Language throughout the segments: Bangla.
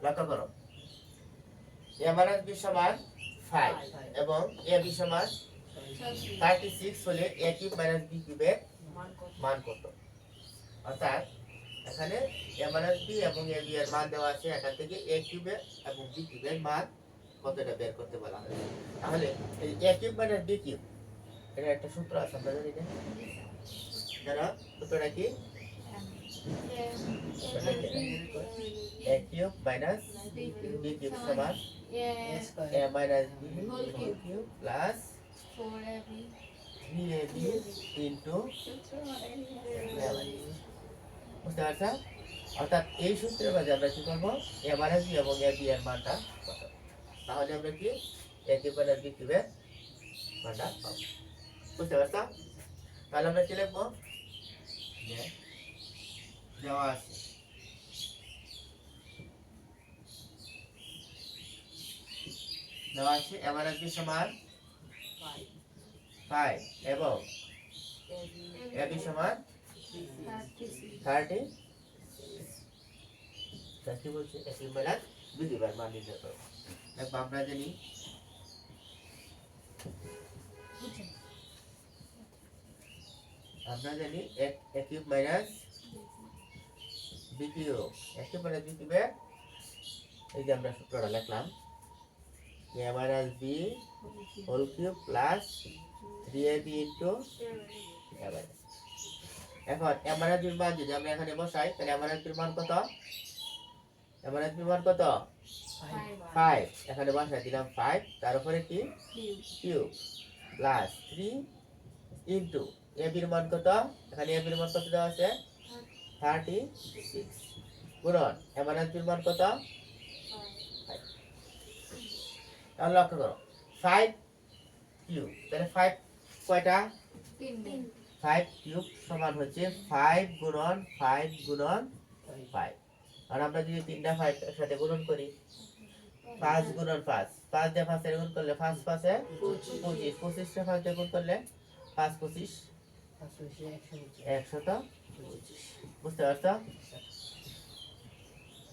লক্ষ্য করো a minus b সমান 5 এবং ab সমান 36 হলে a কিউব মাইনাস b কিউবের মান কত অর্থাৎ এখানে a minus b এবং ab এর মান দেওয়া আছে এখান থেকে a কিউবের এবং b কিউবের মান কতটা বের করতে বলা হয়েছে তাহলে এই a cube minus b cube এটা একটা সূত্র আছে আমরা জানি না যারা সূত্রটা কি a cube minus b cube সমান a minus b whole cube plus 3ab into বুঝতে পারছো অর্থাৎ এই সূত্রের মাঝে আমরা কি করবো a minus b এবং ab এর মানটা কত তাহলে আমরা কি a কিউব মাইনাস b কিউবের মানটা পাবো বুঝতে পারছো তাহলে আমরা কি লিখবো যে দেওয়া আছে a minus b সমান 5 এবং ab সমান 30 কি বলছে a কিউব মাইনাস b কিউবের মান নির্ণয় করো দেখো আমরা জানি a cube minus b cube a cube minus b কিউবের এই যে আমরা সূত্রটা লিখলাম a minus b whole cube plus 3ab into a minus এখন a minus b এর মান যদি আমরা এখানে বসাই তাহলে a minus b এর মান কত a minus b এর মান কত 5 এখানে বসাই দিলাম 5 তার উপরে কি কিউব প্লাস 3 into ab এর মান কত এখানে ab এর মান কত দেওয়া আছে 36 গুণন a minus b এর মান কত তাহলে লক্ষ্য করো 5 কিউব তাহলে 5 কয়টা 5 কিউব সমান হচ্ছে 5 গুণন 5 গুণন 5 আর আমরা যদি তিনটা 5 এর সাথে গুণন করি 5 গুণন 5 5 দিয়ে 5 এর গুণ করলে 5 5 এ 25 25 টা 5 দিয়ে গুণ করলে 5 25 125 বুঝতে পারছো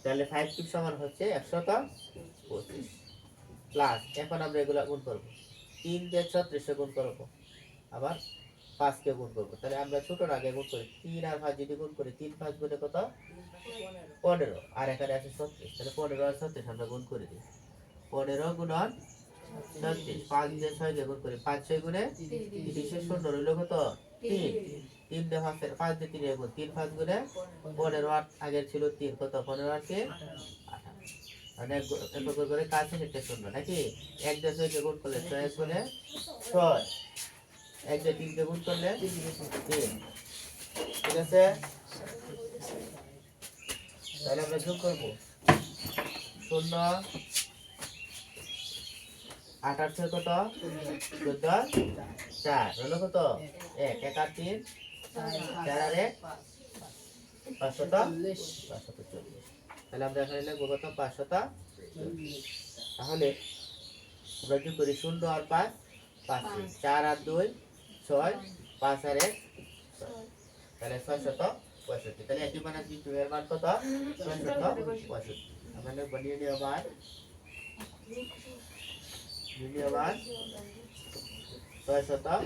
তাহলে 5 কিউব সমান হচ্ছে 125 প্লাস এখন আমরা এগুলা গুণ করব 3 দিয়ে 36 গুণ করব আবার 5 কে গুণ করব তাহলে আমরা ছোটর আগে গুণ করি 3 আর 5 যদি গুণ করি 3 5 গুণে কত 15 আর এখানে আছে 36 তাহলে 15 আর 36 আমরা গুণ করে দিই 15 গুণন 36 5 দিয়ে 6 দিয়ে গুণ করি 5 6 গুণে 30 শূন্য রইল কত 3 3 দিয়ে 5 দিয়ে 3 এর গুণ 3 5 গুণে 15 আর আগে ছিল 3 কত 15 আর 3 মানে এক করে কাজ সেটা শূন্য নাকি 1 দিয়ে 6 কে গুণ করলে 6 গুণে 6 1 দিয়ে 3 কে গুণ করলে 3 ঠিক আছে তাহলে আমরা যোগ করব 0 8 আর 6 কত 14 4 হলো কত 1 1 আর 3 4 আর 1 540 তাহলে আমরা এখানে লিখব কত 540 তাহলে আমরা যোগ করি 0 আর 5 5 4 আর 2 6 5 আর 1 তাহলে 665 তাহলে একই মানাস বি এর মান কত 665 আমরা বানিয়ে নিয়ে আবার নিয়ে আবার 665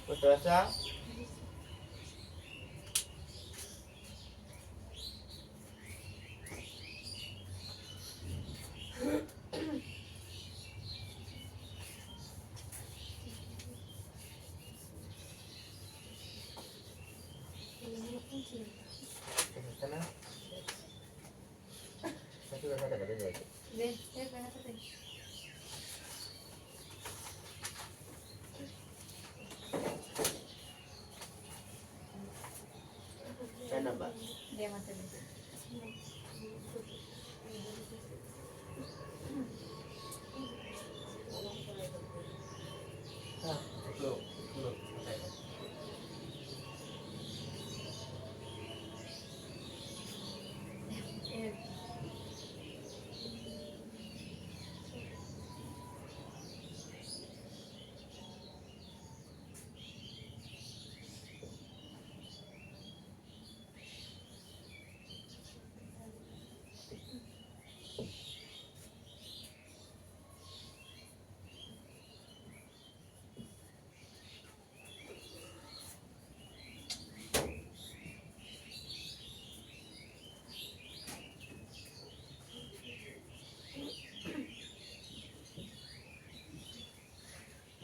কত আছে number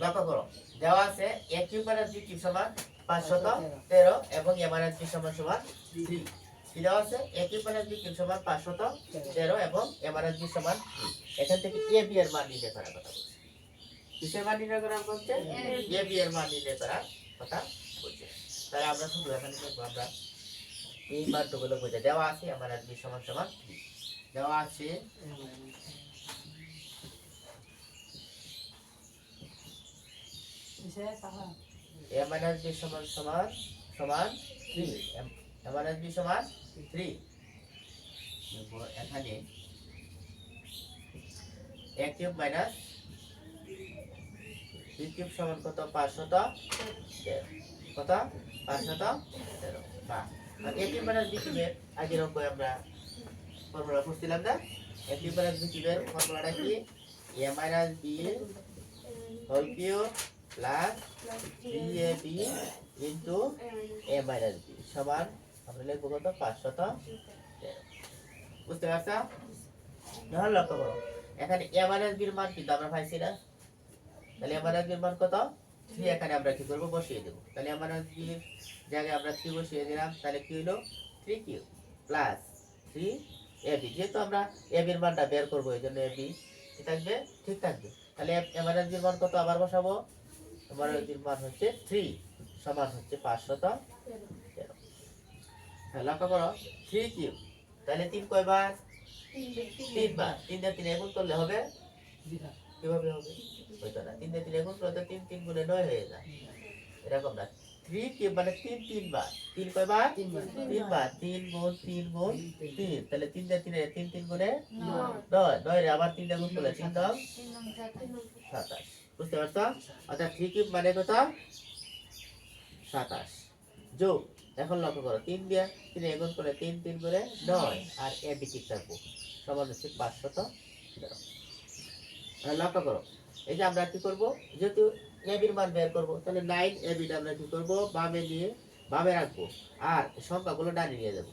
লক্ষ্য করো দেওয়া আছে a cube minus b cube সমান 513 এবং a মাইনাস b সমান 3 কি দেওয়া আছে a cube minus b cube সমান 513 এবং a মাইনাস b সমান 3 এখান থেকে a b এর মান নির্ণয় করার কথা বলছে কিসের মান নির্ণয় করার বলছে a b এর মান নির্ণয় করার কথা বলছে তাহলে আমরা শুধু এখানে করব আমরা এই মানগুলো বুঝে দেওয়া আছে a মাইনাস b সমান 3 দেওয়া আছে a minus b সমান 3 a minus b সমান 3 এখানে a cube minus b cube সমান কত 513 কত 513 বা a কিউব মাইনাস b কিউবের আগের অঙ্কে আমরা ফর্মুলা পড়ছিলাম না a কিউব মাইনাস b কিউবের ফর্মুলাটা কি a minus b whole cube plus BAB into A minus B সমান আমরা লিখব কত 513 বুঝতে পারছো এখন লক্ষ্য করো এখানে A মাইনাস B এর মান কিন্তু আমরা পাইছি না তাহলে A মাইনাস B এর মান কত 3 এখানে আমরা কি করব বসিয়ে দেব তাহলে A মাইনাস B এর জায়গায় আমরা 3 বসিয়ে দিলাম তাহলে কি হলো 3 কিউব প্লাস 3AB যেহেতু আমরা AB এর মানটা বের করব এইজন্য AB কি থাকবে ঠিক থাকবে তাহলে A মাইনাস B এর মান কত আবার বসাবো আমার এর মান হচ্ছে 3 সমান হচ্ছে 513 হ্যাঁ লক্ষ্য করো 3 কিউব তাহলে 3 কয়বার 3 বার 3 দিয়ে 3 গুণ করলে হবে কিভাবে হবে হয়তো না 3 দিয়ে 3 গুণ করলে 3 3 গুণে 9 হয়ে যায় এরকম না 3 কিউব মানে 3 বার 3 কয়বার 3 বার 3 গুণ 3 গুণ 3 তাহলে 3 দিয়ে 3 3 গুণে 9 9 রে আবার 3 দিয়ে গুণ করলে 3 দাও 27 বুঝতে পারছো অর্থাৎ 3 কিউব মানে কত 27 যোগ এখন লক্ষ্য করো 3 দিয়ে 3 গুণ করে 3 3 করে 9 আর a b ঠিক থাকবো সমান হচ্ছে 513 আর লক্ষ্য করো এই যে আমরা কি করব যেহেতু a b এর মান বের করব তাহলে 9 a b টা আমরা কি করব বামে নিয়ে বামে রাখবো আর সংখ্যাগুলো ডানে নিয়ে যাব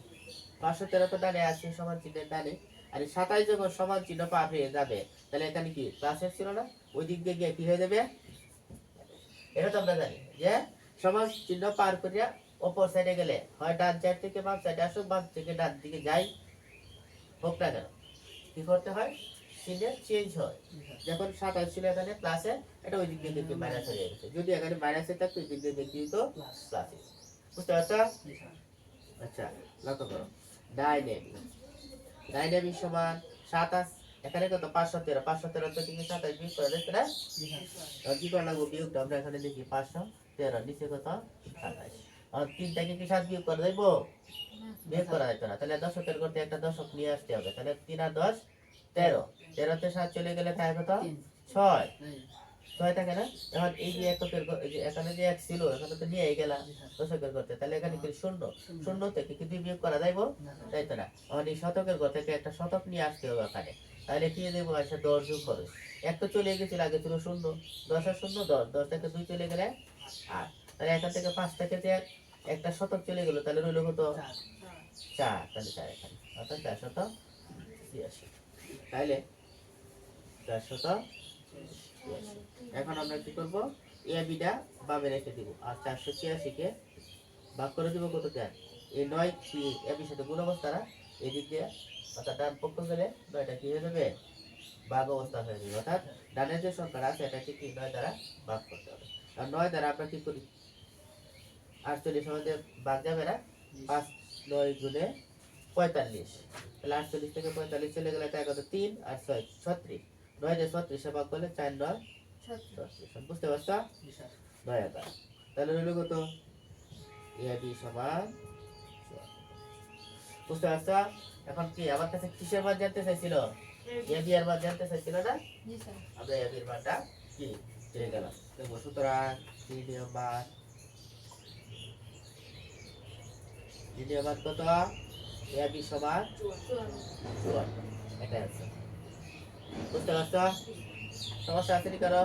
513 তো ডানে আছে সমান চিহ্নের ডানে আর 27 যখন সমান চিহ্ন পার হয়ে যাবে তাহলে এখানে কি প্লাসের ছিল না ওই দিক দিয়ে গিয়ে কি হয়ে যাবে এটা তো আমরা জানি যে সমান চিহ্ন পার করিয়া অপর সাইডে গেলে হয় ডান সাইড থেকে বাম সাইডে আসো বাম থেকে ডান দিকে যাই হোক না কেন কি করতে হয় চিহ্নের চেঞ্জ হয় যখন 27 ছিল এখানে প্লাসে এটা ওই দিক দিয়ে মাইনাস হয়ে যাচ্ছে যদি এখানে মাইনাসে থাকতো ওই দিক দিয়ে দেখি তো প্লাসে বুঝতে পারছো আচ্ছা লক্ষ্য করো ডাইনামিক সমান 27 এখানে কত 513 513 থেকে 27 বিয়োগ করে দেখতে না কি করে লাগবে বিয়োগটা আমরা এখানে দেখি 513 নিচে কত 27 আর 3 থেকে কি 7 বিয়োগ করে দেব বিয়োগ করা যেত না তাহলে দশকের করতে একটা দশক নিয়ে আসতে হবে তাহলে 3 আর 10 13 13 তে 7 চলে গেলে থাকে কত 6 থাকে না এখন এই যে এককের এই যে এখানে যে এক ছিল এখানে তো নিয়ে গেলাম দশকের করতে তাহলে এখানে কি শূন্য শূন্য থেকে কি বিয়োগ করা যাইবো তাইতো না এখন এই শতকের ঘর থেকে একটা শতক নিয়ে আসতে হবে এখানে তাহলে কি দেবো আচ্ছা 10 যোগ করো এক তো চলে গেছিল আগে ছিল শূন্য 10 আর শূন্য 10 10 থেকে 2 চলে গেলে 8 তাহলে এখান থেকে 5 থেকে যে একটা শতক চলে গেল তাহলে রইল কত 4 তাহলে 4 এখানে অর্থাৎ 486 তাহলে 486 এখন আমরা কি করব a b টা বামে রেখে দিব আর 486 কে ভাগ করে দিব কত দেন এই 9 কি a b সাথে গুণ অবস্থা না এই দিক দিয়ে অর্থাৎ ডান পক্ষ গেলে 9টা কি হয়ে যাবে ভাগ অবস্থা হয়ে যাবে অর্থাৎ ডানের যে সংখ্যা আছে এটাকে কি 9 দ্বারা ভাগ করতে হবে আর 9 দ্বারা আমরা কি করি 48 মধ্যে ভাগ যাবে না 5 9 গুণে 45 তাহলে 48 থেকে 45 চলে গেলে তাই কত 3 আর 6 36 9 দিয়ে 36 এ ভাগ করলে 4 9 36 বুঝতে পারছো 9 তাহলে রইল কত ab সমান বুঝতে পারছো এখন কি আমার কাছে কিসের মান জানতে চাইছিল ab এর মান জানতে চাইছিল না জি স্যার আমরা ab এর মানটা কি পেয়ে গেলাম তো সুতরাং দ্বিতীয় মান কত ab সমান 54 এটা আছে বুঝতে পারছো সমস্যা আছে কি করো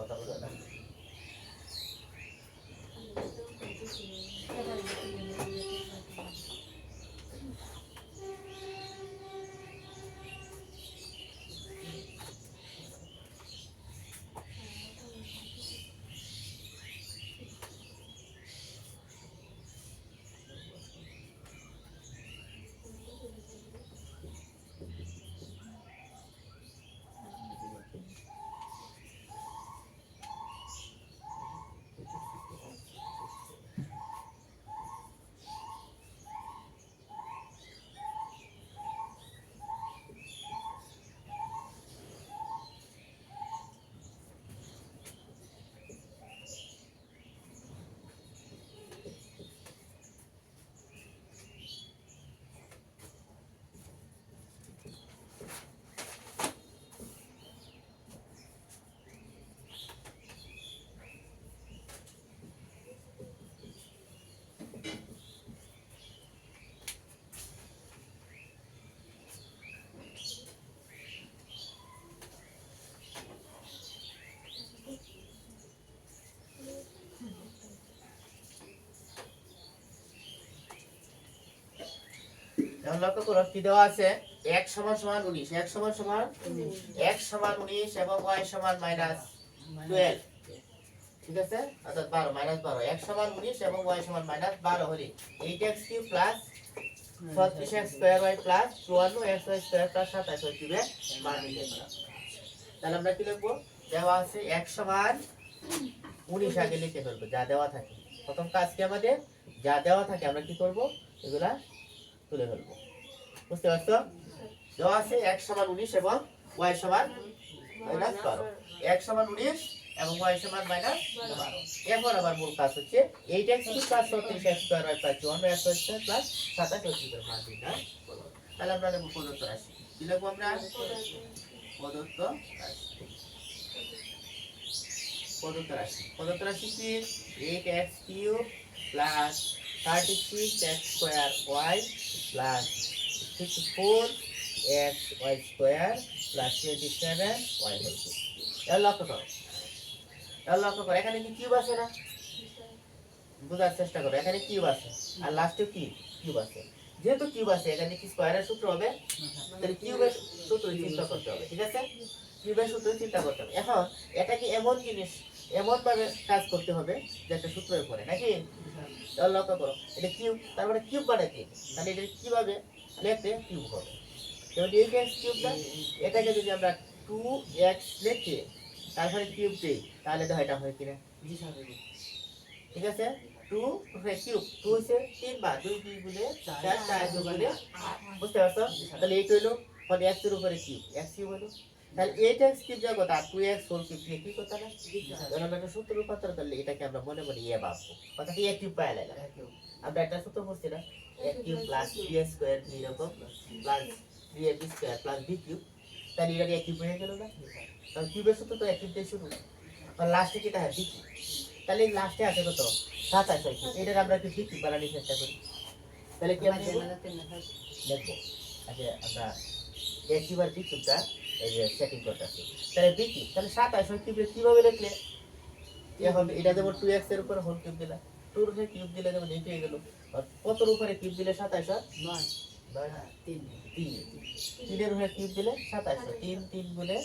কথা বলো না এখন লক্ষ্য করো কি দেওয়া আছে x সমান সমান 19 x সমান সমান 19 এবং y সমান -12 ঠিক আছে অর্থাৎ 12 -12 x সমান 19 এবং y সমান -12 হলে 8x³ plus 36x square y plus 54xy square plus 27 কিউবে মান নিতে পারা। তাহলে আমরা কি লিখব দেওয়া আছে x সমান 19 আগে লিখে ফেলবো যা দেওয়া থাকে। প্রথম কাজ কি আমাদের যা দেওয়া থাকে আমরা কি করব এগুলা তুলে ফেলবো। বুঝতে পারছো? দেওয়া আছে x সমান 19 এবং y সমান -12 x সমান 19 এবং y সমান -12 এখন আবার মূল কাজ হচ্ছে 8x³ plus 36x square y plus 54xy square plus 27 এর মান নির্ণয় করব। তাহলে আমরা লিখব প্রদত্ত রাশি কি লিখব আমরা প্রদত্ত রাশি কি 8x³ plus 36x square y plus 64xy square plus 27y whole cube. লক্ষ্য করো এখানে কি কিউব আছে না বোঝার চেষ্টা করো এখানে কিউব আছে আর লাস্টে কি কিউব আছে। যেহেতু কিউব আছে এখানে কি স্কয়ারের সূত্র হবে তাহলে কিউবের সূত্র চিন্তা করতে হবে। ঠিক আছে কিউবের সূত্র চিন্তা করতে হবে। এখন এটা কি এমন জিনিস এমন ভাবে কাজ করতে হবে যে একটা সূত্রের উপরে নাকি। তাহলে লক্ষ্য করো এটা কিউব তার মানে কিউব মানে কি তাহলে এটা কিভাবে লিখতে কিউব হবে। তাহলে 8x³ না এটাকে যদি আমরা 2x লিখি তারপরে কিউব দেই তাহলে দেখো এটা হয় কিনা। ঠিক আছে 2 কিউব 2 হইছে 3 বার 2 2 গুণে 4 4 2 গুণে 8 বুঝতে পারছো। তাহলে এই হলো মানে x এর উপরে কিউব x কিউব হলো তাহলে 8x³ জগৎ আর 2x হোল কিউব কি কথা না। যখন আমরা সূত্র রূপান্তর করলে এটাকে আমরা মনে মনে ইয়ে ভাববো কথা কি a কিউব পাইলা আমরা একটা সূত্র পড়ছি না a cube plus 3a square এরকম plus 3ab square plus b cube তাহলে এটা a কিউব হয়ে গেল না। তাহলে কিউবের সূত্র তো a কিউব দিয়ে শুরু আর লাস্টে কি থাকে b কিউব তাহলে লাস্টে আছে কত 27 হয় এটা আমরা একটু b কিউব বানানোর চেষ্টা করি। তাহলে কি আমরা দেখবো আচ্ছা আমরা a কিউব আর b কিউবটা এই যে সেটিং করতেছি তাহলে b কিউব তাহলে 27 হয় কিউবে কিভাবে লিখলে এ হবে এটা যেমন 2x এর উপরে হোল কিউব দিলা 2 এর উপরে কিউব দিলে যেমন এই হয়ে গেল আর কত এর উপরে কিউব দিলে 27 হয় 9 3 3 এর উপরে কিউব দিলে 27 হয় 3 3 গুণে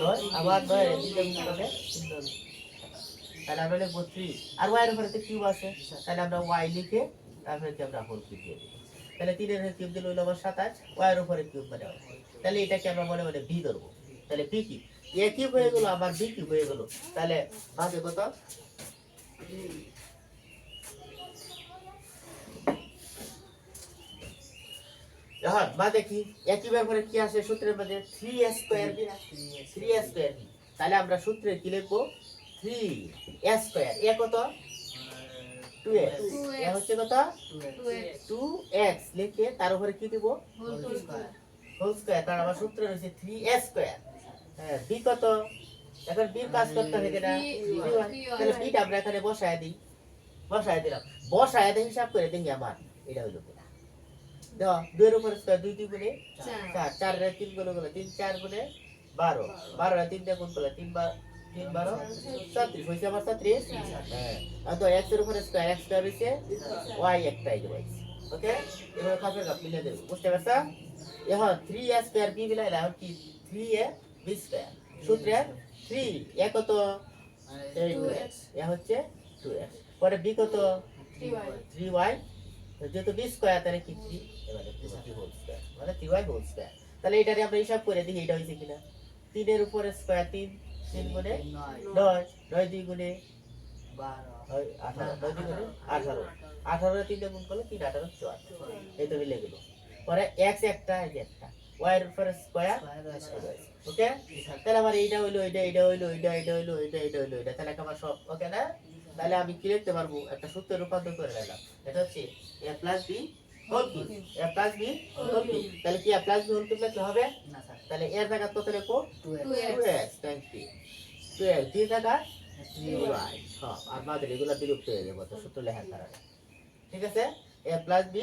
9 আবার 9 এর দিকে গুণ করলে 3 তাহলে আমরা লিখব 3 আর y এর উপরে তো কিউব আছে তাহলে আমরা y লিখে তারপরে কি আমরা হোল কিউব দিয়ে দিই তাহলে 3 এর উপরে কিউব দিলে হলো আবার 27 y এর উপরে কিউব মানে তাহলে এটাকে আমরা মনে মনে b ধরব তাহলে b কিউব a কিউব হয়ে গেল আবার b কিউব হয়ে গেল তাহলে ভাগে কত এখন ভাগে কি a কিউবের পরে কি আসে সূত্রের মধ্যে 3a square b 3a square b তাহলে আমরা সূত্রে কি লিখব 3a স্কয়ার a কত 2x এ হচ্ছে কত 2x লিখে তার উপরে কি দেব হোল স্কয়ার কারণ আমার সূত্র রয়েছে 3a স্কয়ার হ্যাঁ b কত এখন b এর কাজ করতে হবে কিনা তাহলে b টা আমরা এখানে বসায় দিলাম বসায় দিয়ে হিসাব করে দেখি আমার এটা হলো কিনা দাও 2 এর উপরে স্কয়ার 2 2 গুণে 4 4 এর 3 গুণে 3 4 গুণে 12 12 এর 3 দিয়ে গুণ করলে 3 বার 3 12 36 হইছে আমার 36 হ্যাঁ আর তো x এর উপরে স্কয়ার x স্কয়ার হইছে y একটা এই দেবাইছে ওকে এবার কাপের কাপ মিলে দেব বুঝতে পারছ এখন 3a স্কয়ার b মিলাইলা এখন কি 3a b স্কয়ার সূত্রে 3 a কত 8x এ হচ্ছে 2x পরে b কত 3y যেহেতু b স্কয়ার তাহলে কি 3 এবারে 3 হোল স্কয়ার মানে 3y হোল স্কয়ার তাহলে এটারে আমরা হিসাব করে দেখি এটা হইছে কিনা 3 এর উপরে স্কয়ার 3 3 গুণে 9 9 2 গুণে 12 18 9 2 গুণে 18 18 3 দিয়ে গুণ করলে 3 18 64 এই তো মিলে গেল পরে x একটা এই যে একটা y এর উপরে স্কয়ার ওকে তাহলে আমার এইটা হইলো এটা হইলো এটা হইলো এটা তাহলে আমার সব ওকে না তাহলে আমি কি লিখতে পারবো একটা সূত্রে রূপান্তর করে নিলাম এটা হচ্ছে a + b হোল কি a + b হোল কি তাহলে কি a + b হোল কি লিখতে হবে না স্যার তাহলে এর জায়গা কত লিখো 2x থ্যাংক ইউ 2x দিয়ে জায়গা 3y সব আর বাদ এগুলা বিলুপ্ত হয়ে যাবে তো সূত্র লেখার কারণে ঠিক আছে a + b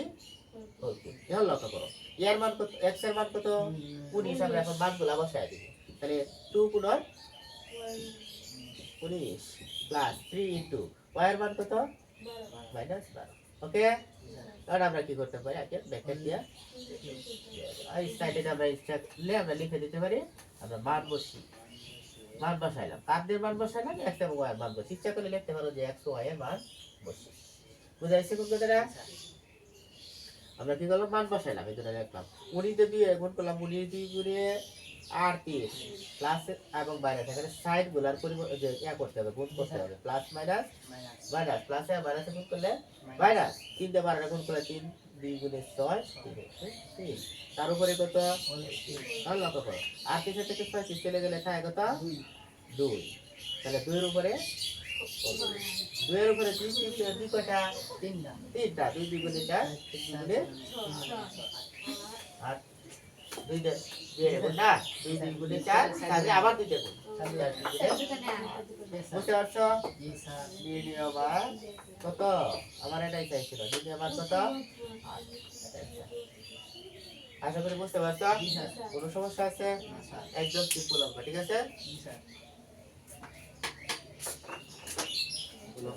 হোল কি এখন লক্ষ্য করো এর মান কত x এর মান কত 19 আমরা এখন মানগুলো বসায় দিব তাহলে 2 গুণ 19 প্লাস 3 ইনটু y এর মান কত -12 ওকে আর আমরা কি করতে পারি আগে ব্র্যাকেট দিয়া এই সাইডে আমরা ইনস্ট্রাক্টলে আমরা লিখে দিতে পারি আমরা মান বসি মান বসাইলাম কাদের মান বসাইলাম x এবং y এর মান বসি ইচ্ছা করলে লিখতে পারো যে x ও y এর মান বসি বুঝাইছে কোন কথাটা আমরা কি করলাম মান বসাইলাম এই দুটো লিখলাম 19 দিয়ে গুণ করলাম 19 দিয়ে গুণে 38 প্লাস এবং মাইনাস এখানে সাইড গুলার পরিবর্তন যে ইয়া করতে হবে গুণ করতে হবে প্লাস মাইনাস মাইনাস প্লাসে মাইনাসে গুণ করলে মাইনাস 3 দিয়ে 12 গুণ করলে 3 2 গুণে 6 3 তার উপরে কত আর লক্ষ্য করো 38 থেকে 6 চলে গেলে থাকে কত 2 তাহলে 2 এর উপরে 2 এর উপরে 3 3 কয়টা 3টা 2 2 গুণে 4 3 গুণে আর 2 দিয়ে না 2 2 গুণে 4 তাহলে আবার 2 দিয়ে গুণ বুঝতে পারছো জি স্যার দ্বিতীয় আবার কত আমার এটাই চাইছিল দ্বিতীয় আবার কত আশা করি বুঝতে পারছো কোনো সমস্যা আছে একদম সিম্পল হবে ঠিক আছে জি স্যার বলো